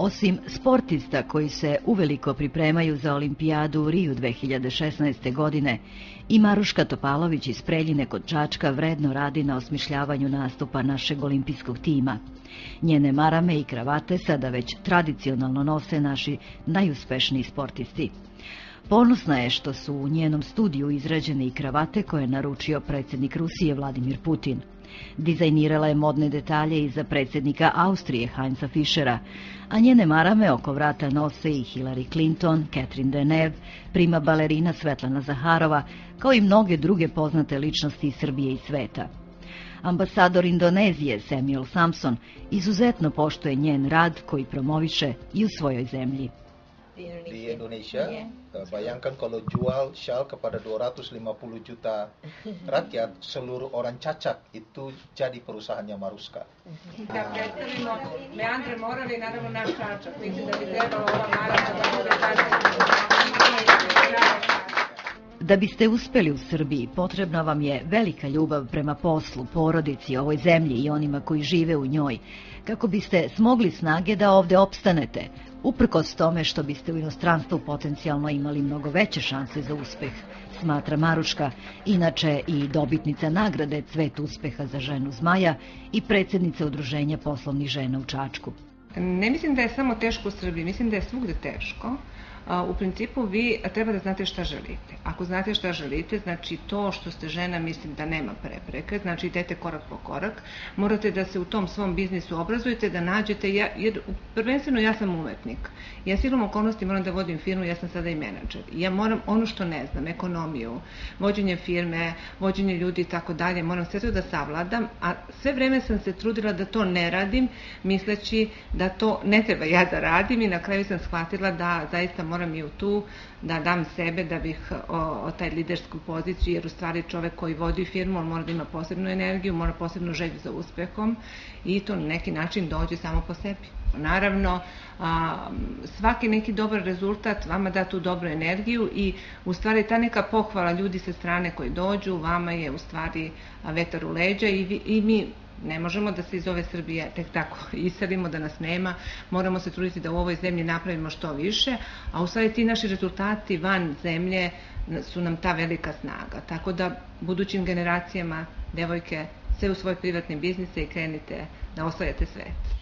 Osim sportista koji se uveliko pripremaju za olimpijadu u Riju 2016. godine, i Maruška Topalović iz Preljine kod Čačka vredno radi na osmišljavanju nastupa našeg olimpijskog tima. Njene marame i kravate sada već tradicionalno nose naši najuspešniji sportisti. Ponosna je što su u njenom studiju izrađene i kravate koje je naručio predsjednik Rusije Vladimir Putin. Dizajnirala je modne detalje i za predsjednika Austrije Heinza Fischera, a njene marame oko vrata nose i Hillary Clinton, Catherine Deneuve, prima balerina Svetlana Zaharova, kao i mnoge druge poznate ličnosti iz Srbije i sveta. Ambasador Indonezije Samuel Samson izuzetno poštuje njen rad koji promoviše i u svojoj zemlji. Di Indonesia, bayangkan kalau jual shawl kepada 250 juta rakyat, seluruh orang Čačak itu jadi perusahaannya Maruška. Da predstavimo Meandre Moravi, naravno naš Čačak. Mislim da bi trebalo ova Maruška da bude Da biste uspeli u Srbiji, potrebna vam je velika ljubav prema poslu, porodici, ovoj zemlji i onima koji žive u njoj, kako biste smogli snage da ovde opstanete, uprkos tome što biste u inostranstvu potencijalno imali mnogo veće šanse za uspeh, smatra Maruška, inače i dobitnica nagrade Cvet uspeha za ženu zmaja i predsjednica Udruženja poslovnih žena u Čačku. Ne mislim da je samo teško u Srbiji, mislim da je svugde teško. U principu vi treba da znate šta želite. Ako znate šta želite, znači to što ste žena, mislim da nema prepreke, znači idete korak po korak, morate da se u tom svom biznisu obrazujete, da nađete, jer prvenstveno ja sam umetnik. Ja silom okolnosti moram da vodim firmu, ja sam sada i menadžer. Ja moram ono što ne znam, ekonomiju, vođenje firme, vođenje ljudi i tako dalje, moram sve to da savladam, a sve vreme sam se trudila da to ne radim, misleći da to ne treba ja da radim i na kraju sam shvatila da zaista moram i u tu da dam sebe da bih o taj lidersku poziciju, jer u stvari čovek koji vodi firmu, on mora da ima posebnu energiju, mora posebnu želju za uspehom i to na neki način dođe samo po sebi. Naravno, svaki neki dobar rezultat vama da tu dobru energiju i u stvari ta neka pohvala ljudi sa strane koji dođu, vama je u stvari vetar u leđa i mi ne možemo da se iz ove Srbije tek tako iselimo, da nas nema, moramo se truditi da u ovoj zemlji napravimo što više, a u stvari ti naši rezultati van zemlje su nam ta velika snaga. Tako da budućim generacijama, devojke, sve u svoj privatni biznise i krenite da osvajate svet.